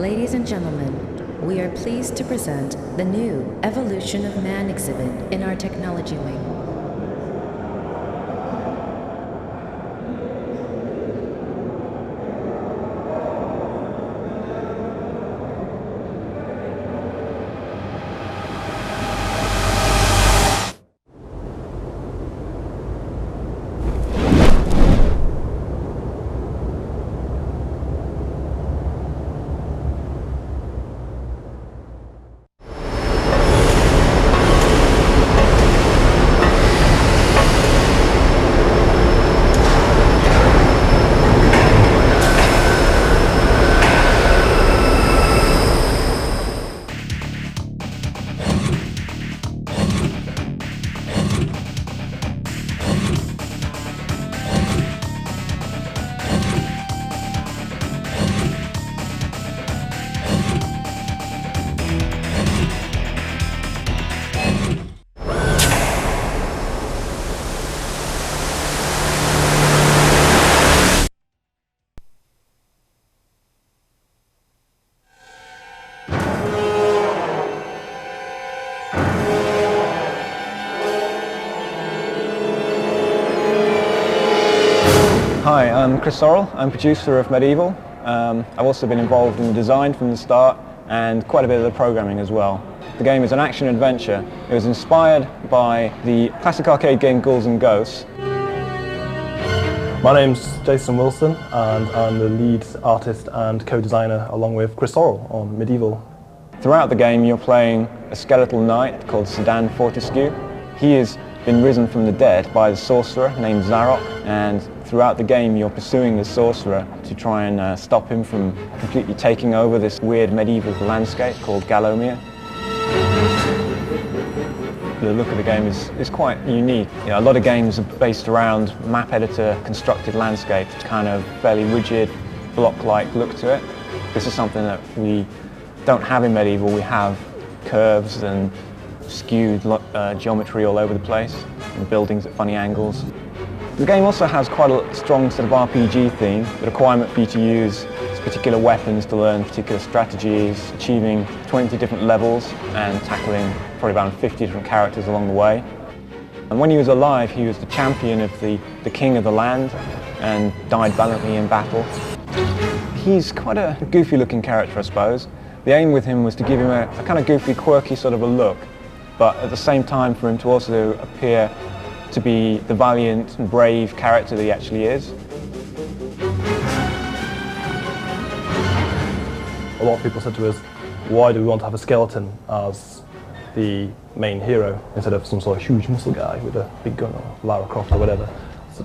Ladies and gentlemen, we are pleased to present the new Evolution of Man exhibit in our technology wing. Hi, I'm Chris Sorrell. I'm producer of Medieval. I've also been involved in the design from the start and quite a bit of the programming as well. The game is an action-adventure. It was inspired by the classic arcade game Ghouls and Ghosts. My name's Jason Wilson and I'm the lead artist and co-designer along with Chris Sorrell on Medieval. Throughout the game you're playing a skeletal knight called Sedan Fortescue. He has been risen from the dead by the sorcerer named Zarok, and throughout the game you're pursuing the sorcerer to try and stop him from completely taking over this weird medieval landscape called Gallowmere. The look of the game is quite unique. You know, a lot of games are based around map editor constructed landscapes, kind of fairly rigid, block-like look to it. This is something that we don't have in Medieval. We have curves and skewed geometry all over the place, and buildings at funny angles. The game also has quite a strong sort of RPG theme, the requirement for you to use particular weapons to learn particular strategies, achieving 20 different levels and tackling probably around 50 different characters along the way. And when he was alive, he was the champion of the king of the land and died valiantly in battle. He's quite a goofy looking character, I suppose. The aim with him was to give him a kind of goofy, quirky sort of a look, but at the same time for him to also appear to be the valiant and brave character that he actually is. A lot of people said to us, why do we want to have a skeleton as the main hero instead of some sort of huge muscle guy with a big gun or Lara Croft or whatever.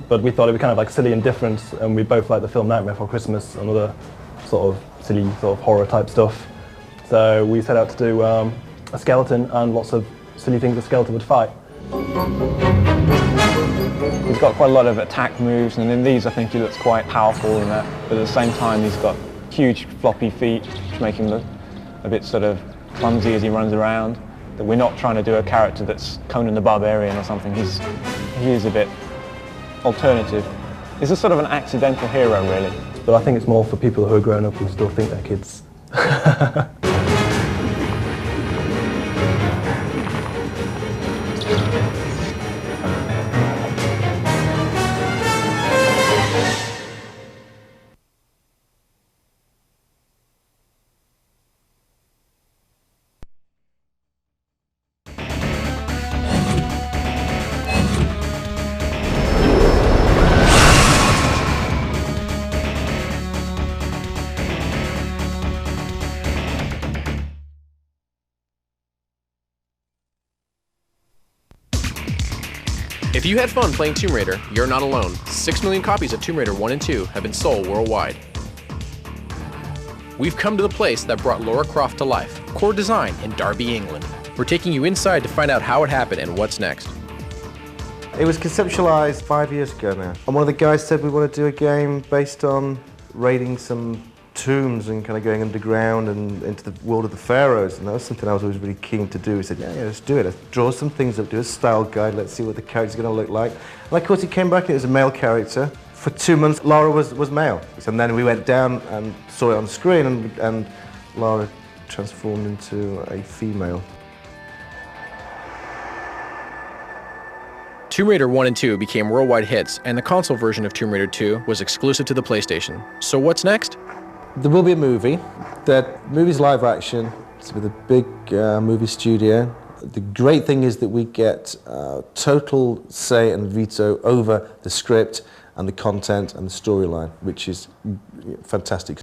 But we thought it'd be kind of like silly and different, and we both like the film Nightmare Before Christmas and other sort of silly sort of horror type stuff. So we set out to do a skeleton and lots of silly things a skeleton would fight. He's got quite a lot of attack moves, and in these I think he looks quite powerful in that, but at the same time he's got huge floppy feet which make him look a bit sort of clumsy as he runs around. That we're not trying to do a character that's Conan the Barbarian or something. He is a bit alternative. He's a sort of an accidental hero really. But I think it's more for people who are grown up and still think they're kids. If you had fun playing Tomb Raider, you're not alone. 6 million copies of Tomb Raider 1 and 2 have been sold worldwide. We've come to the place that brought Lara Croft to life, Core Design in Derby, England. We're taking you inside to find out how it happened and what's next. It was conceptualized 5 years ago now. And one of the guys said we want to do a game based on raiding some tombs and kind of going underground and into the world of the pharaohs, and that was something I was always really keen to do. He said, yeah, let's do it. Let's draw some things up, do a style guide, let's see what the character's going to look like. And of course he came back and it was a male character. For 2 months Lara was male. And then we went down and saw it on screen, and Lara transformed into a female. Tomb Raider 1 and 2 became worldwide hits, and the console version of Tomb Raider 2 was exclusive to the PlayStation. So what's next? There will be a movie. That movie's live action. It's with a big movie studio. The great thing is that we get total say and veto over the script and the content and the storyline, which is fantastic.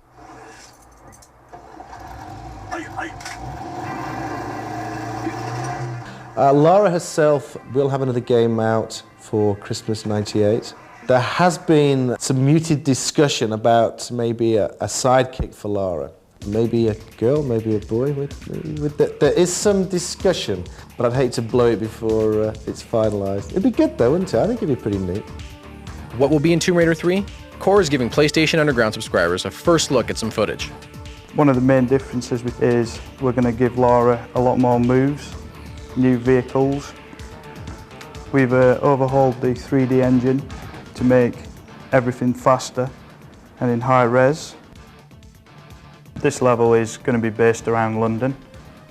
Lara herself will have another game out for Christmas '98. There has been some muted discussion about maybe a sidekick for Lara. Maybe a girl, maybe a boy. There is some discussion, but I'd hate to blow it before it's finalised. It'd be good though, wouldn't it? I think it'd be pretty neat. What will be in Tomb Raider 3? Core is giving PlayStation Underground subscribers a first look at some footage. One of the main differences is we're going to give Lara a lot more moves, new vehicles. We've overhauled the 3D engine to make everything faster and in high res. This level is going to be based around London,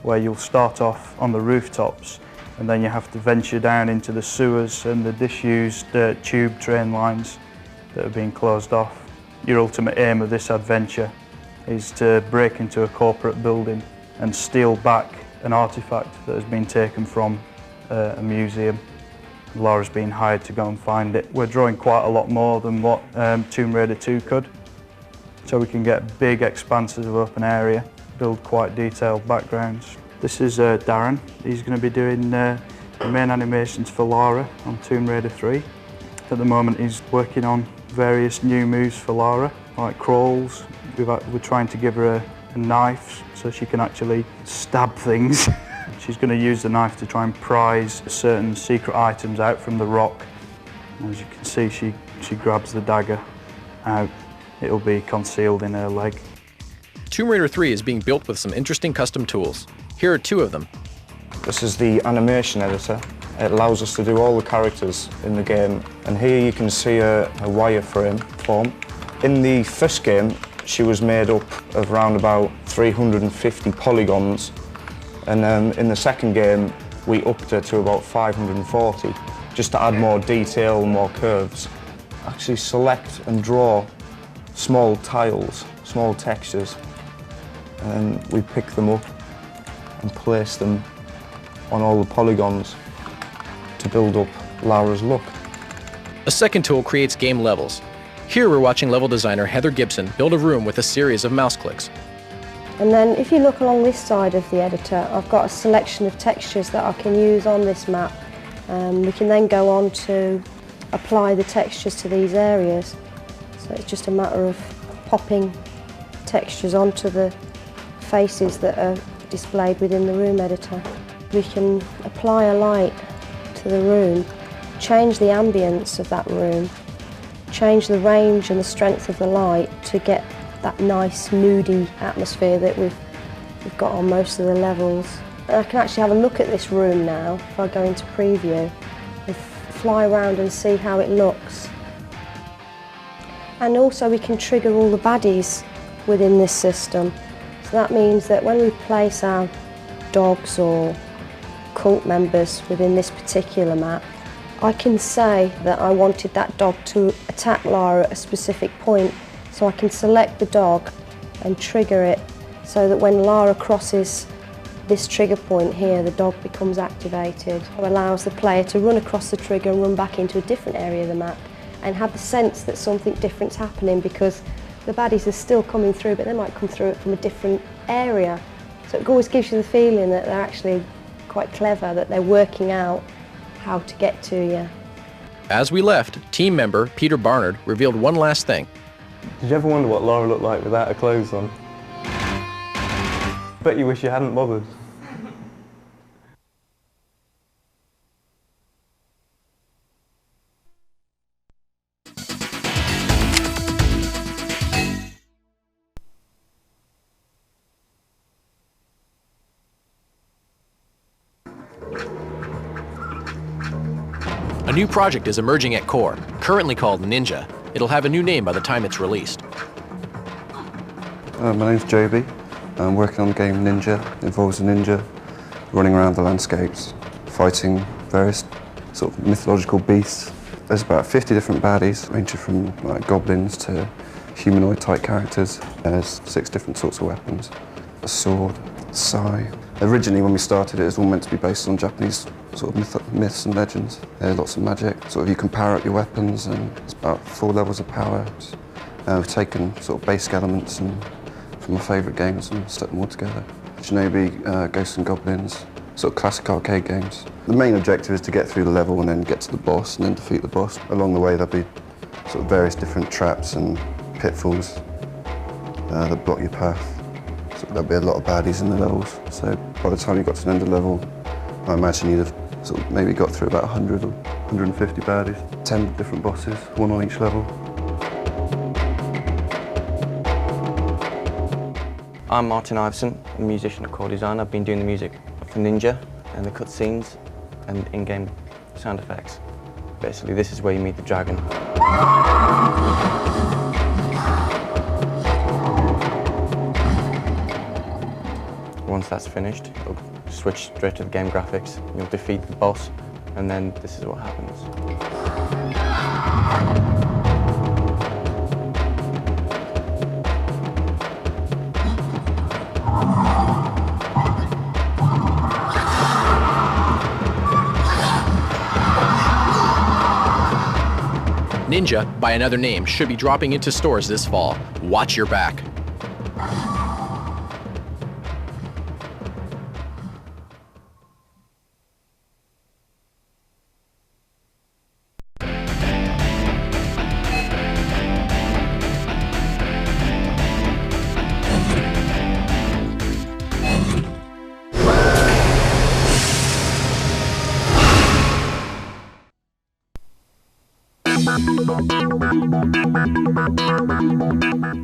where you'll start off on the rooftops and then you have to venture down into the sewers and the disused tube train lines that are being closed off. Your ultimate aim of this adventure is to break into a corporate building and steal back an artifact that has been taken from a museum. Lara's been hired to go and find it. We're drawing quite a lot more than what Tomb Raider 2 could, so we can get big expanses of open area, build quite detailed backgrounds. This is Darren. He's going to be doing the main animations for Lara on Tomb Raider 3. At the moment he's working on various new moves for Lara, like crawls. We're trying to give her a knife so she can actually stab things. She's going to use the knife to try and prise certain secret items out from the rock. And as you can see, she grabs the dagger out. It'll be concealed in her leg. Tomb Raider 3 is being built with some interesting custom tools. Here are two of them. This is the animation editor. It allows us to do all the characters in the game. And here you can see a wireframe form. In the first game, she was made up of around about 350 polygons. And in the second game, we upped her to about 540, just to add more detail, more curves. Actually select and draw small tiles, small textures, and we pick them up and place them on all the polygons to build up Lara's look. A second tool creates game levels. Here we're watching level designer Heather Gibson build a room with a series of mouse clicks. And then if you look along this side of the editor, I've got a selection of textures that I can use on this map. We can then go on to apply the textures to these areas. So it's just a matter of popping textures onto the faces that are displayed within the room editor. We can apply a light to the room, change the ambience of that room, change the range and the strength of the light to get that nice moody atmosphere that we've got on most of the levels. And I can actually have a look at this room now if I go into preview and fly around and see how it looks. And also we can trigger all the baddies within this system. So that means that when we place our dogs or cult members within this particular map, I can say that I wanted that dog to attack Lara at a specific point. So I can select the dog and trigger it so that when Lara crosses this trigger point here, the dog becomes activated. It allows the player to run across the trigger and run back into a different area of the map and have the sense that something different's happening, because the baddies are still coming through, but they might come through it from a different area. So it always gives you the feeling that they're actually quite clever, that they're working out how to get to you. As we left, team member Peter Barnard revealed one last thing. Did you ever wonder what Lara looked like without her clothes on? Bet you wish you hadn't bothered. A new project is emerging at Core, currently called Ninja. It'll have a new name by the time it's released. My name's Joby. I'm working on the game Ninja. It involves a ninja running around the landscapes, fighting various sort of mythological beasts. There's about 50 different baddies, ranging from like goblins to humanoid-type characters. There's 6 different sorts of weapons. A sword, sai. Originally, when we started, it was all meant to be based on Japanese sort of myths and legends. There's lots of magic. Sort of you can power up your weapons, and it's about 4 levels of power. We've taken sort of basic elements and from my favourite games and stuck them all together. Shinobi, Ghosts and Goblins, sort of classic arcade games. The main objective is to get through the level and then get to the boss and then defeat the boss. Along the way, there'll be sort of various different traps and pitfalls that block your path. So there'll be a lot of baddies in the levels. So by the time you got to the end of the level, I imagine you'd have sort of maybe got through about 100 or 150 baddies. 10 different bosses, 1 on each level. I'm Martin Iveson, a musician and core designer. I've been doing the music for Ninja and the cutscenes and in-game sound effects. Basically, this is where you meet the dragon. Once that's finished, you'll switch straight to the game graphics. You'll defeat the boss, and then this is what happens. Ninja, by another name, should be dropping into stores this fall. Watch your back.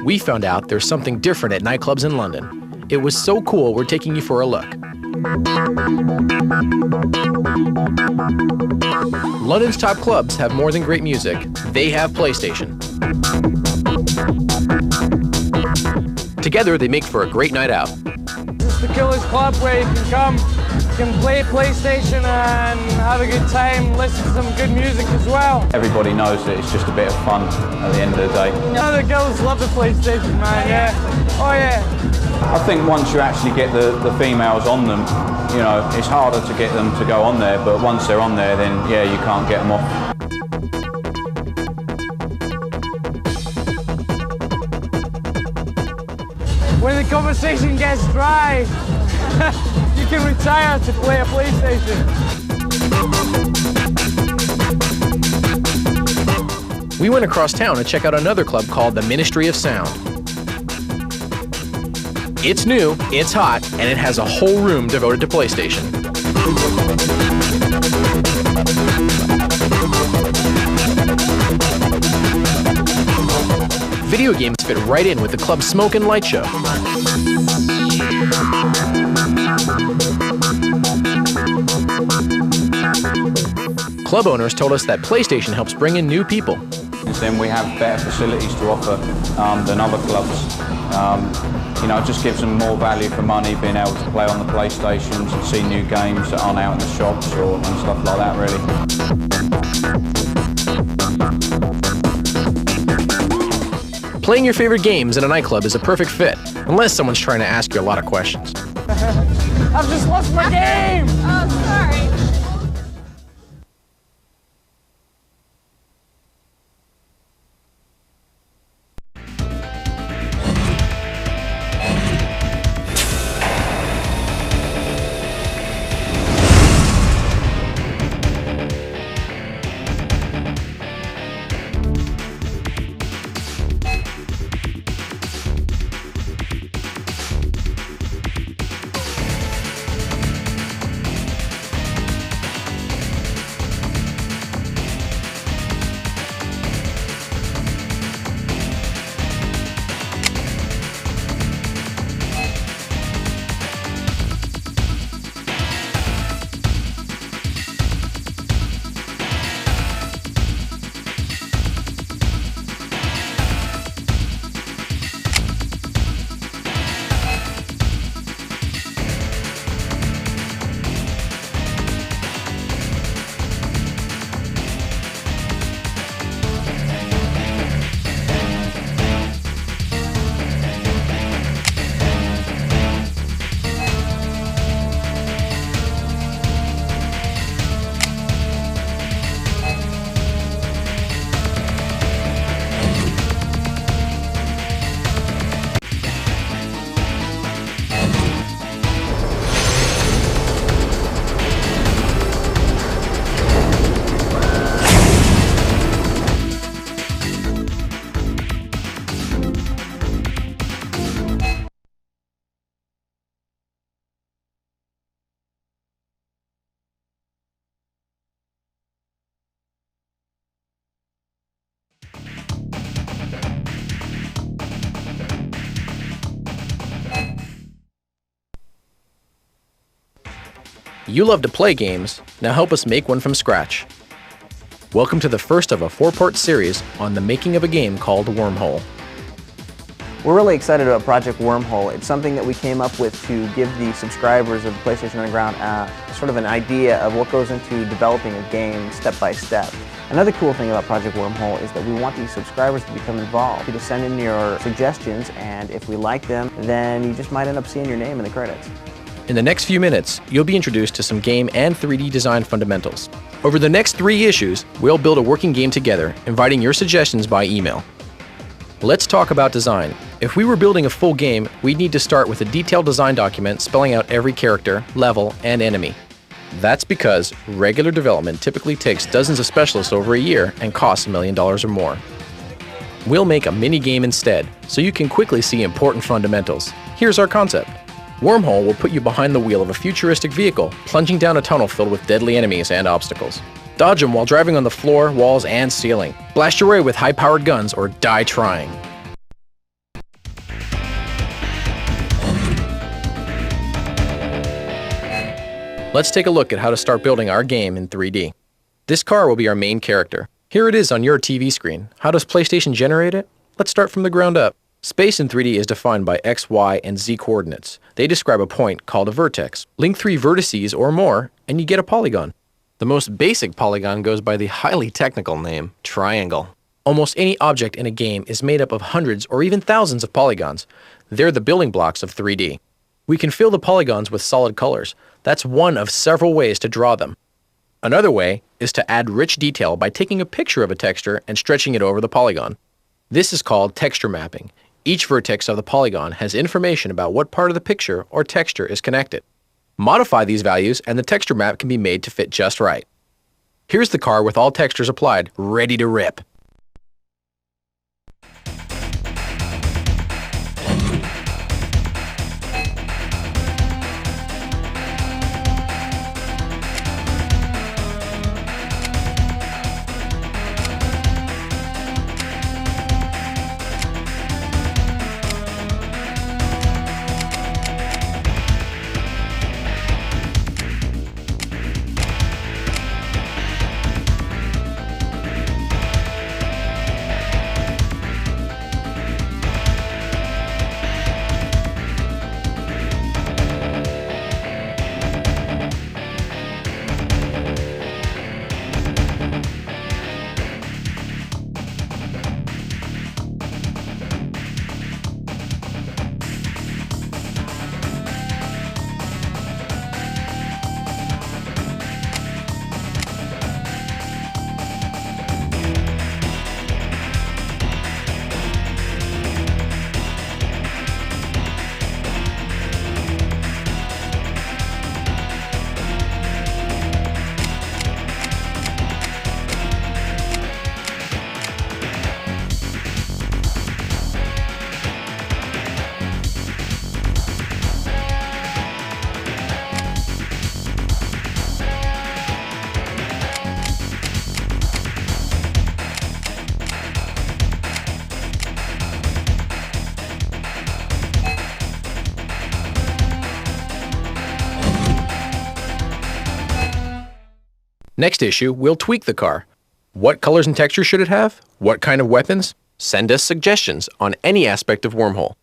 We found out there's something different at nightclubs in London. It was so cool, we're taking you for a look. London's top clubs have more than great music. They have PlayStation. Together, they make for a great night out. This is the Killers Club where you can come, you can play PlayStation and have a good time, listen to some good music as well. Everybody knows that it's just a bit of fun at the end of the day. The girls love the PlayStation, man, yeah. Oh yeah. I think once you actually get the females on them, you know, it's harder to get them to go on there, but once they're on there, then yeah, you can't get them off. When the conversation gets dry, you can retire to play a PlayStation. We went across town to check out another club called the Ministry of Sound. It's new, it's hot, and it has a whole room devoted to PlayStation. Video games fit right in with the club's smoke and light show. Club owners told us that PlayStation helps bring in new people. Then we have better facilities to offer than other clubs. You know, it just gives them more value for money, being able to play on the PlayStations and see new games that aren't out in the shops and stuff like that, really. Playing your favorite games in a nightclub is a perfect fit, unless someone's trying to ask you a lot of questions. I've just lost my game! Oh, sorry. You love to play games, now help us make one from scratch. Welcome to the first of a 4-part series on the making of a game called Wormhole. We're really excited about Project Wormhole. It's something that we came up with to give the subscribers of PlayStation Underground sort of an idea of what goes into developing a game step by step. Another cool thing about Project Wormhole is that we want these subscribers to become involved. You just send in your suggestions, and if we like them, then you just might end up seeing your name in the credits. In the next few minutes, you'll be introduced to some game and 3D design fundamentals. Over the next 3 issues, we'll build a working game together, inviting your suggestions by email. Let's talk about design. If we were building a full game, we'd need to start with a detailed design document spelling out every character, level, and enemy. That's because regular development typically takes dozens of specialists over a year and costs $1 million or more. We'll make a mini game instead, so you can quickly see important fundamentals. Here's our concept. Wormhole will put you behind the wheel of a futuristic vehicle, plunging down a tunnel filled with deadly enemies and obstacles. Dodge them while driving on the floor, walls, and ceiling. Blast your way with high-powered guns or die trying. Let's take a look at how to start building our game in 3D. This car will be our main character. Here it is on your TV screen. How does PlayStation generate it? Let's start from the ground up. Space in 3D is defined by X, Y, and Z coordinates. They describe a point called a vertex. Link 3 vertices or more, and you get a polygon. The most basic polygon goes by the highly technical name, triangle. Almost any object in a game is made up of hundreds or even thousands of polygons. They're the building blocks of 3D. We can fill the polygons with solid colors. That's one of several ways to draw them. Another way is to add rich detail by taking a picture of a texture and stretching it over the polygon. This is called texture mapping. Each vertex of the polygon has information about what part of the picture or texture is connected. Modify these values and the texture map can be made to fit just right. Here's the car with all textures applied, ready to rip. Next issue, we'll tweak the car. What colors and textures should it have? What kind of weapons? Send us suggestions on any aspect of Wormhole.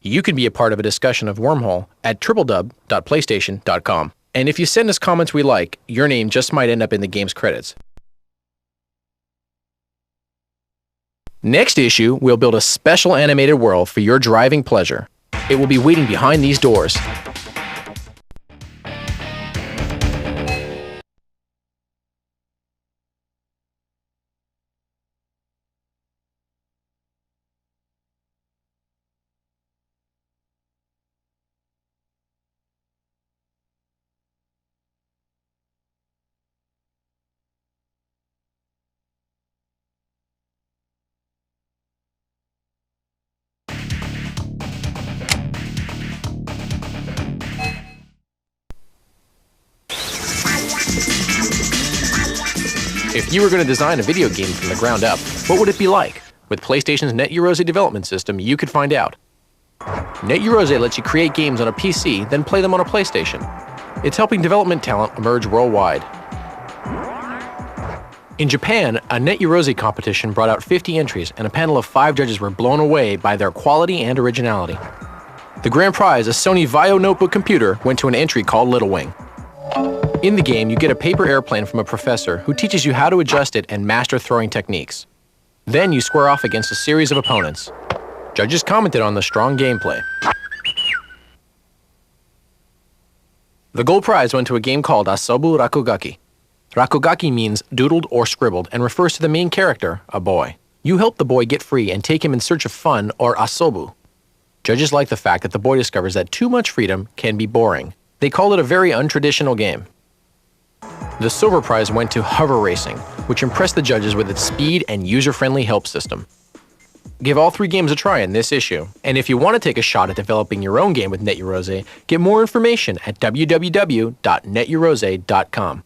You can be a part of a discussion of Wormhole at www.playstation.com. And if you send us comments we like, your name just might end up in the game's credits. Next issue, we'll build a special animated world for your driving pleasure. It will be waiting behind these doors. If you were going to design a video game from the ground up, what would it be like? With PlayStation's NetEurose development system, you could find out. NetEurose lets you create games on a PC, then play them on a PlayStation. It's helping development talent emerge worldwide. In Japan, a Net Eurose competition brought out 50 entries, and a panel of 5 judges were blown away by their quality and originality. The grand prize, a Sony Vaio notebook computer, went to an entry called Little Wing. In the game, you get a paper airplane from a professor who teaches you how to adjust it and master throwing techniques. Then you square off against a series of opponents. Judges commented on the strong gameplay. The gold prize went to a game called Asobu Rakugaki. Rakugaki means doodled or scribbled and refers to the main character, a boy. You help the boy get free and take him in search of fun, or asobu. Judges like the fact that the boy discovers that too much freedom can be boring. They call it a very untraditional game. The silver prize went to Hover Racing, which impressed the judges with its speed and user-friendly help system. Give all 3 games a try in this issue, and if you want to take a shot at developing your own game with Net Eurose, get more information at www.neteurose.com.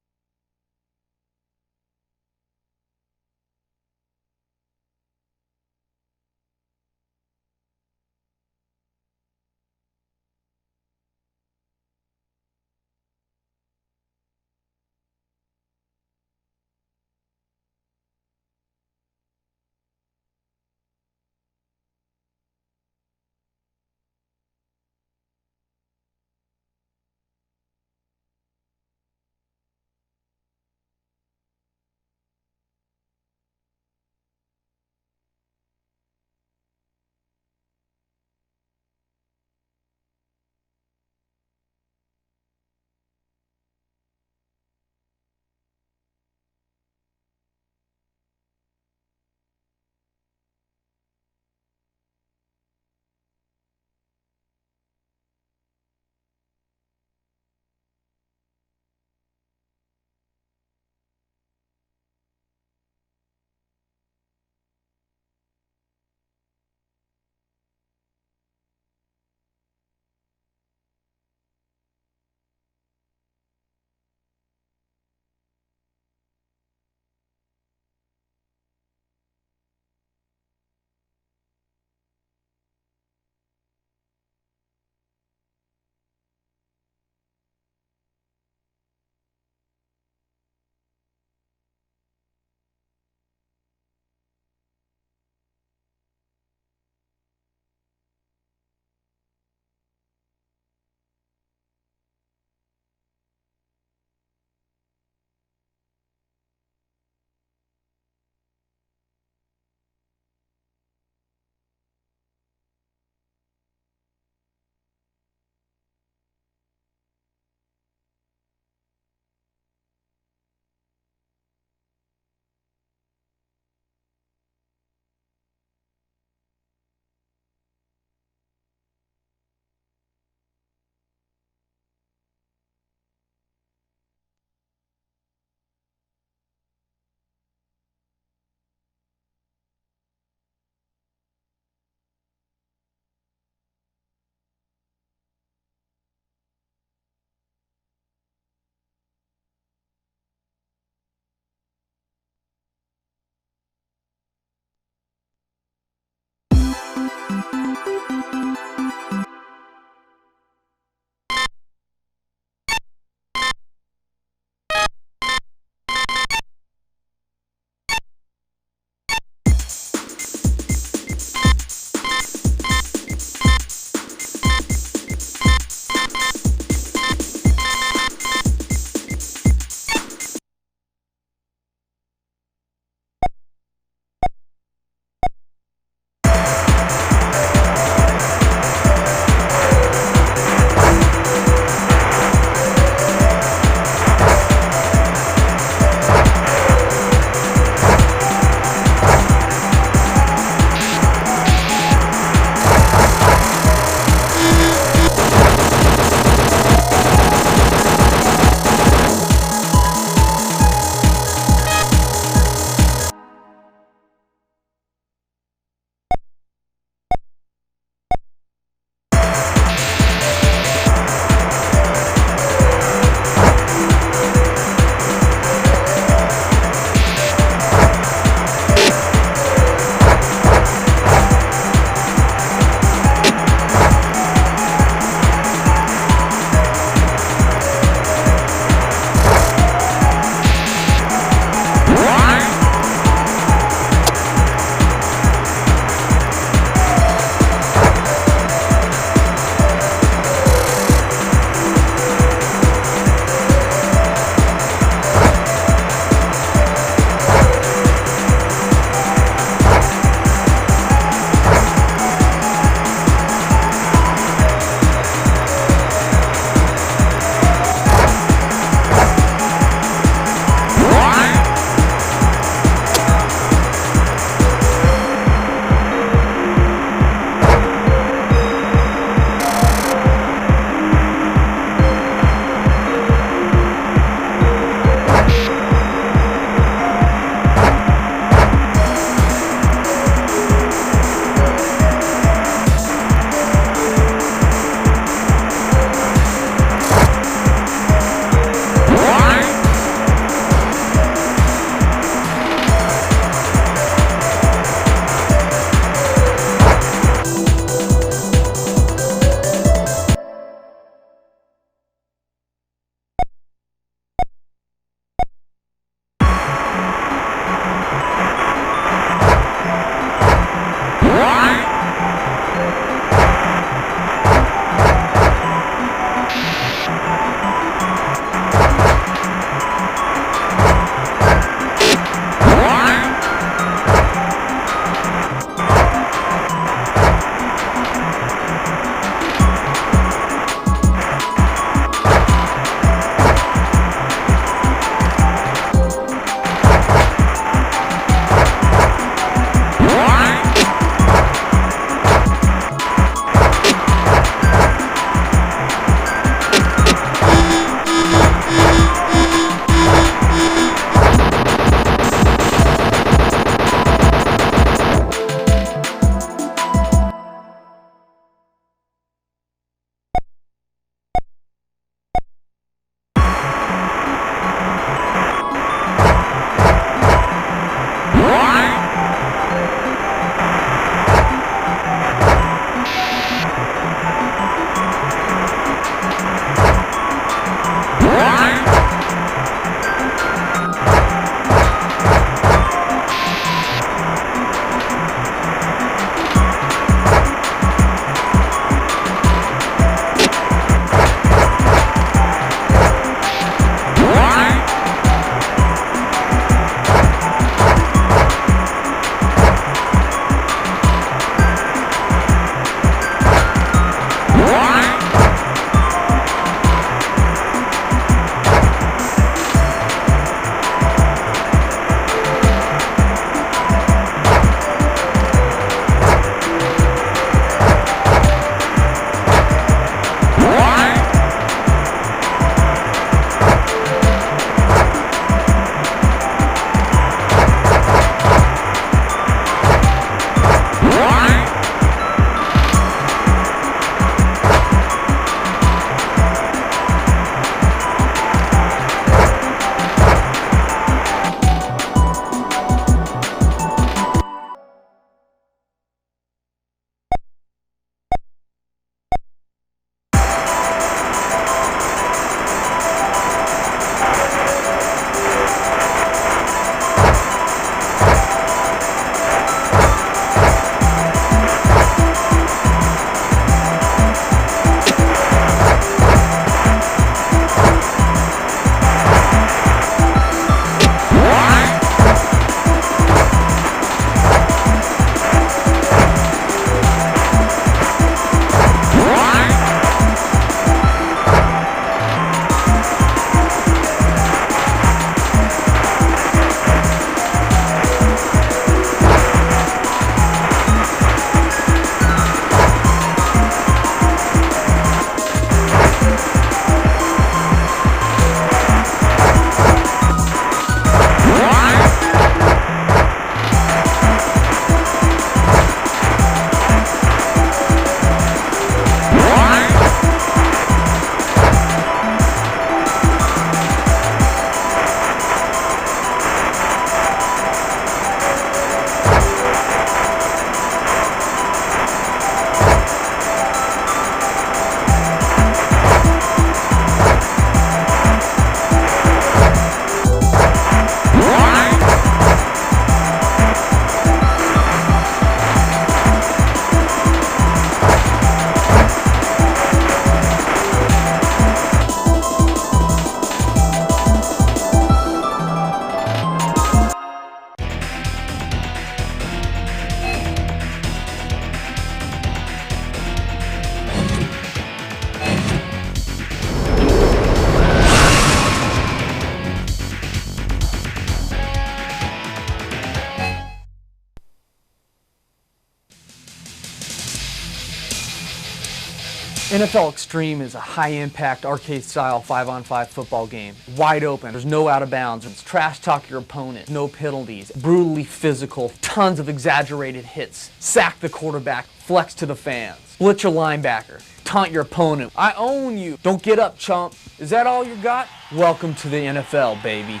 NFL Extreme is a high-impact, arcade-style 5-on-5 football game. Wide open, there's no out-of-bounds, it's trash-talk your opponent, no penalties, brutally physical, tons of exaggerated hits, sack the quarterback, flex to the fans, blitz your linebacker, taunt your opponent. I own you. Don't get up, chump. Is that all you got? Welcome to the NFL, baby.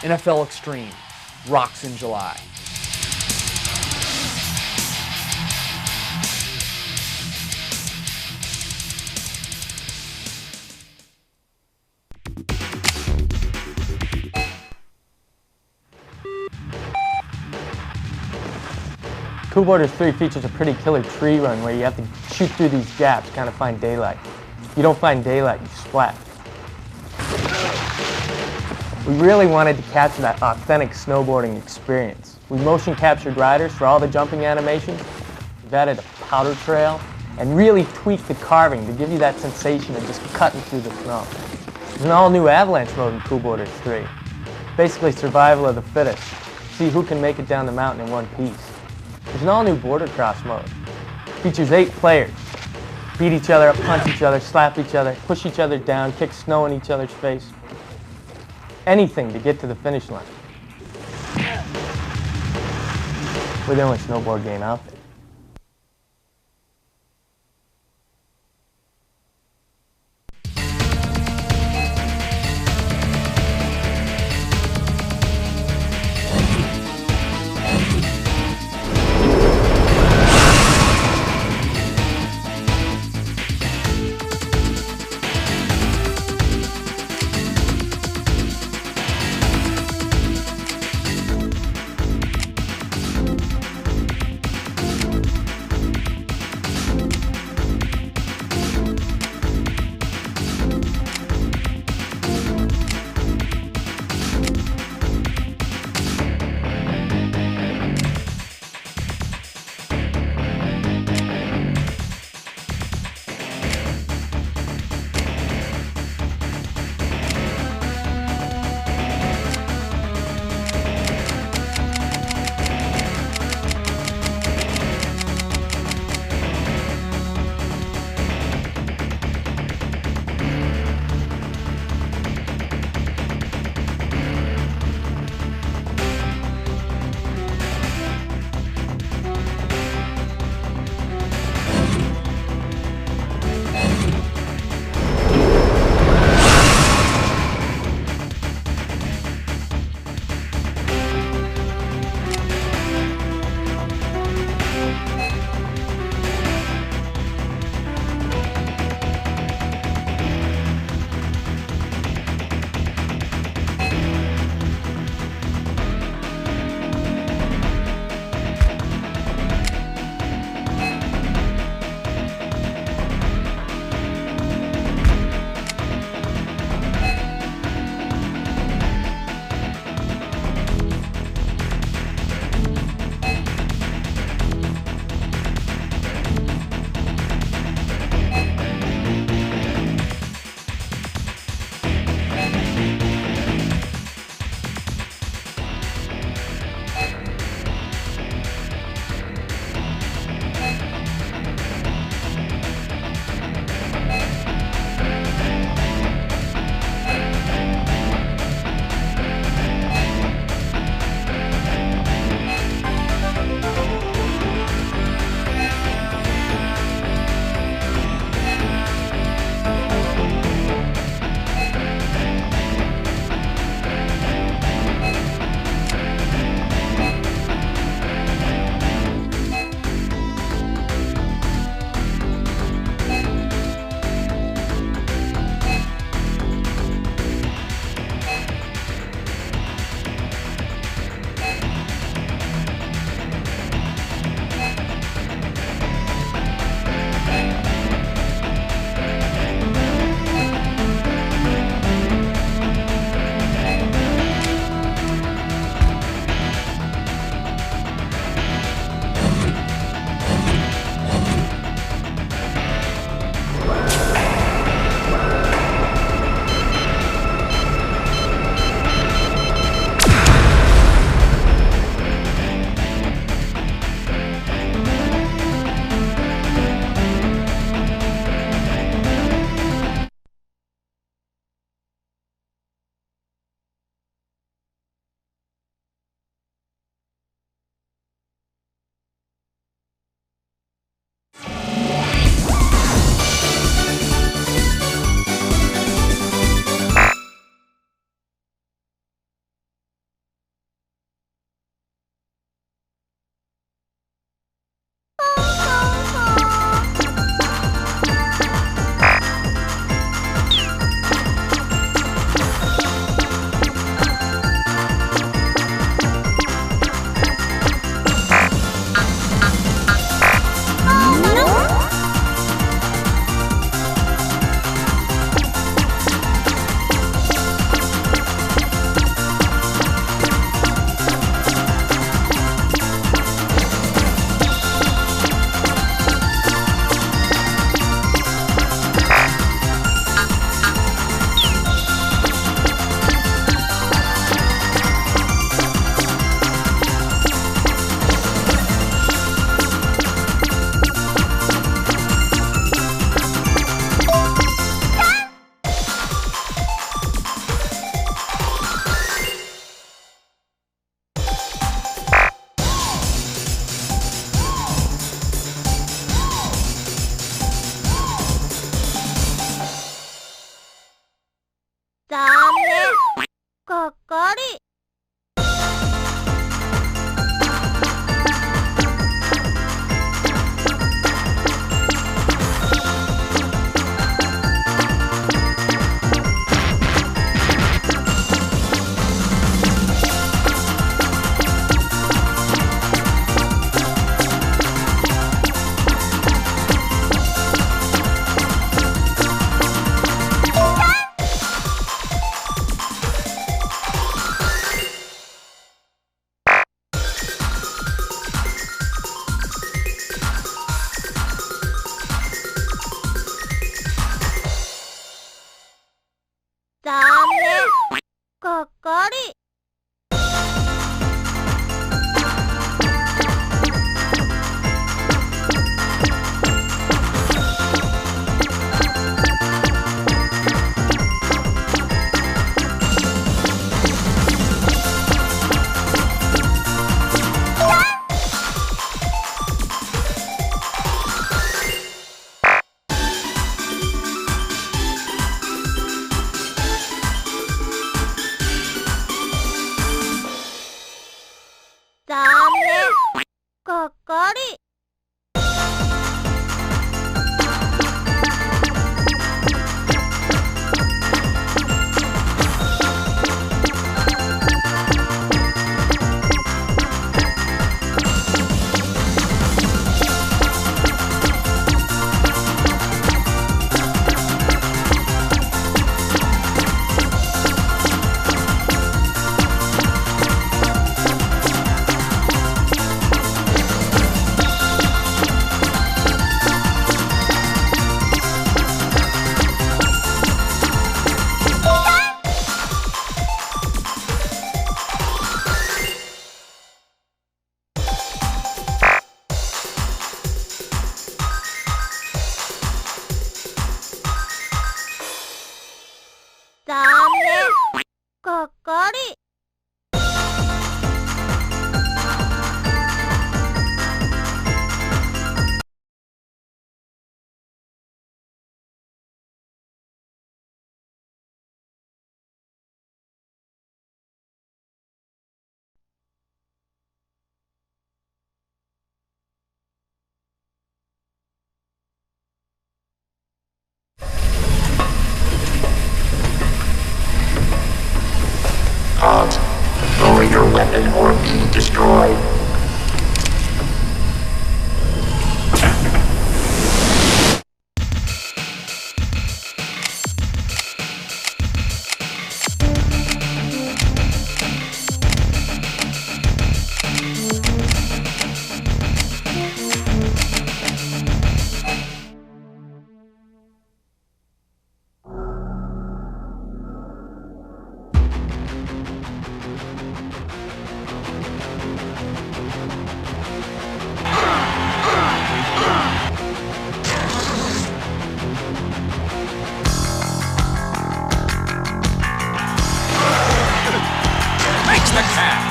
NFL Extreme rocks in July. Cool Borders 3 features a pretty killer tree run where you have to shoot through these gaps to kind of find daylight. If you don't find daylight, you splat. We really wanted to capture that authentic snowboarding experience. We motion captured riders for all the jumping animations. We've added a powder trail and really tweaked the carving to give you that sensation of just cutting through the snow. There's an all-new avalanche mode in Cool Borders 3. Basically survival of the fittest. See who can make it down the mountain in one piece. There's an all-new border cross mode. Features 8 players. Beat each other up, punch each other, slap each other, push each other down, kick snow in each other's face. Anything to get to the finish line. We're the only snowboard game out there. Lower your weapon or be destroyed. The cat.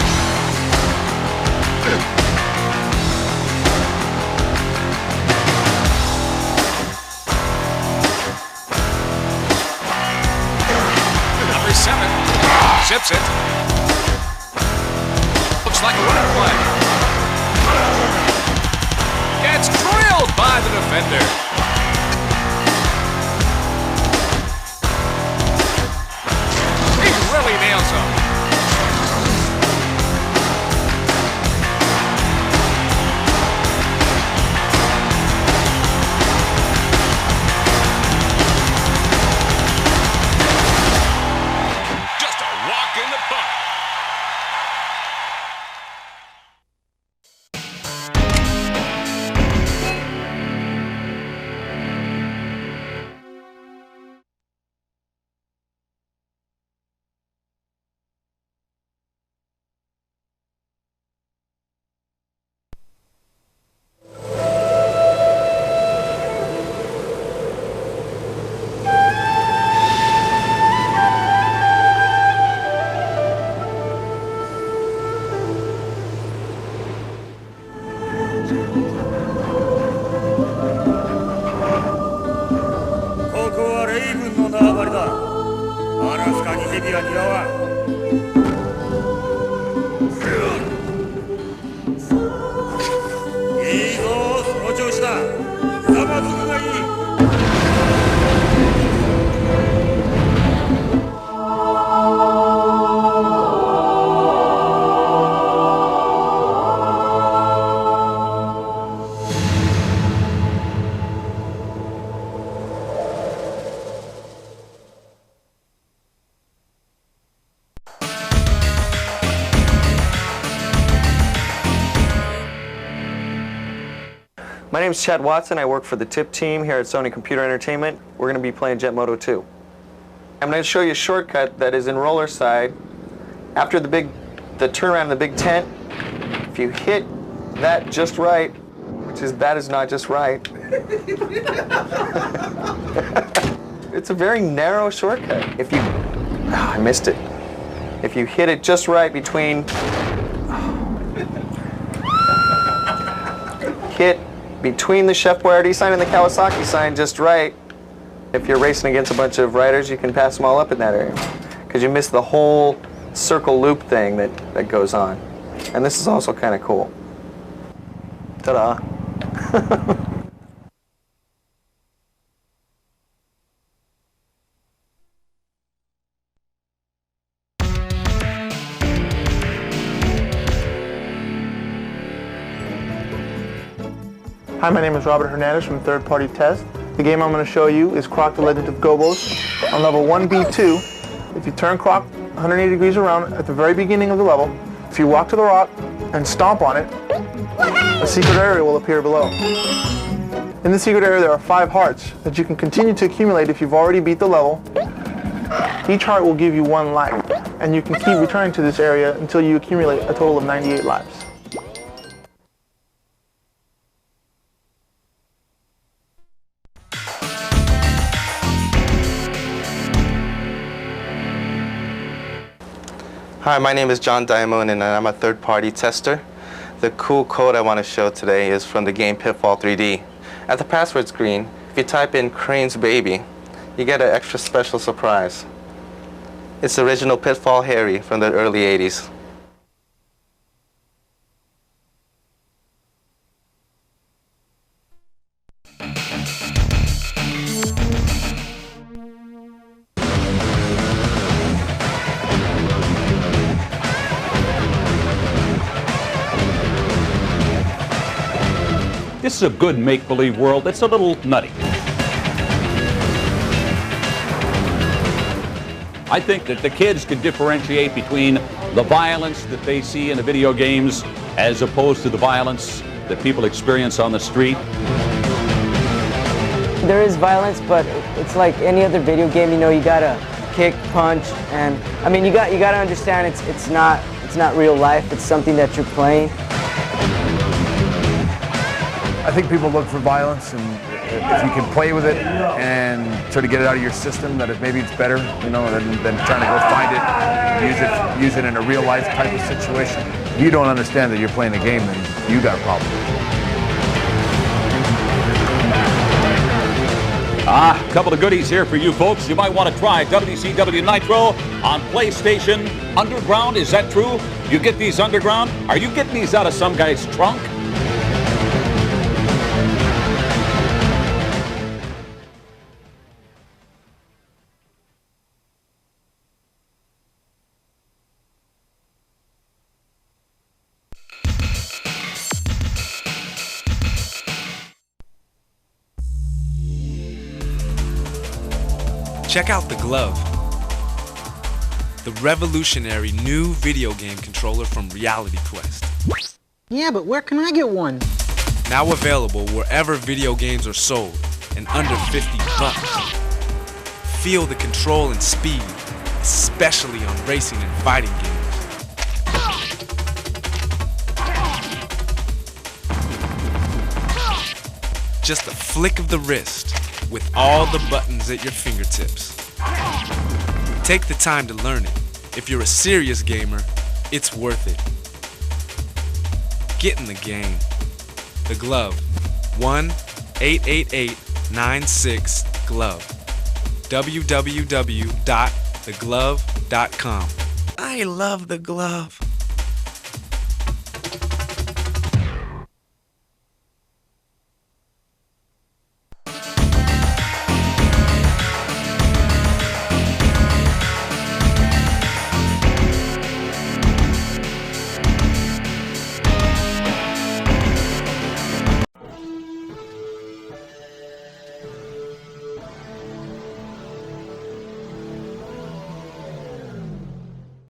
Number 7 zips it. Looks like a running play. Gets drilled by the defender. He really nails him. カニヘビは似合わん。いいぞ、その調子だ。ざまずくがいい。My name is Chad Watson. I work for the TIP team here at Sony Computer Entertainment. We're going to be playing Jet Moto 2. I'm going to show you a shortcut that is in roller side. After the turnaround in the big tent, if you hit that just right, which is that is not just right. It's a very narrow shortcut. If you, I missed it. If you hit it just right between, hit between the Chef Boyardee sign and the Kawasaki sign just right. If you're racing against a bunch of riders, you can pass them all up in that area because you miss the whole circle loop thing that goes on. And this is also kind of cool. Ta-da. Hi, my name is Robert Hernandez from Third Party Test. The game I'm going to show you is Croc the Legend of Gobos on level 1B2. If you turn Croc 180 degrees around at the very beginning of the level, if you walk to the rock and stomp on it, a secret area will appear below. In the secret area there are 5 hearts that you can continue to accumulate if you've already beat the level. Each heart will give you 1 life, and you can keep returning to this area until you accumulate a total of 98 lives. Hi, my name is John Diamond and I'm a third-party tester. The cool code I want to show today is from the game Pitfall 3D. At the password screen, if you type in Crane's Baby, you get an extra special surprise. It's the original Pitfall Harry from the early 80s. This is a good make-believe world. It's a little nutty. I think that the kids can differentiate between the violence that they see in the video games as opposed to the violence that people experience on the street. There is violence, but it's like any other video game. You know, you gotta kick, punch, and I mean, you gotta understand it's not real life. It's something that you're playing. I think people look for violence, and if you can play with it and try to get it out of your system, that maybe it's better, you know, than trying to go find it, use it in a real life type of situation. If you don't understand that you're playing a game, then you got a problem. A couple of goodies here for you folks. You might want to try WCW Nitro on PlayStation. Underground, is that true? You get these underground? Are you getting these out of some guy's trunk? Check out the Glove, the revolutionary new video game controller from Reality Quest. Yeah, but where can I get one? Now available wherever video games are sold and under 50 bucks. Feel the control and speed, especially on racing and fighting games. Just a flick of the wrist with all the buttons at your fingertips. Take the time to learn it. If you're a serious gamer, it's worth it. Get in the game. The Glove. 1-888-96-GLOVE. www.glove.com. theglove.com. I love the glove.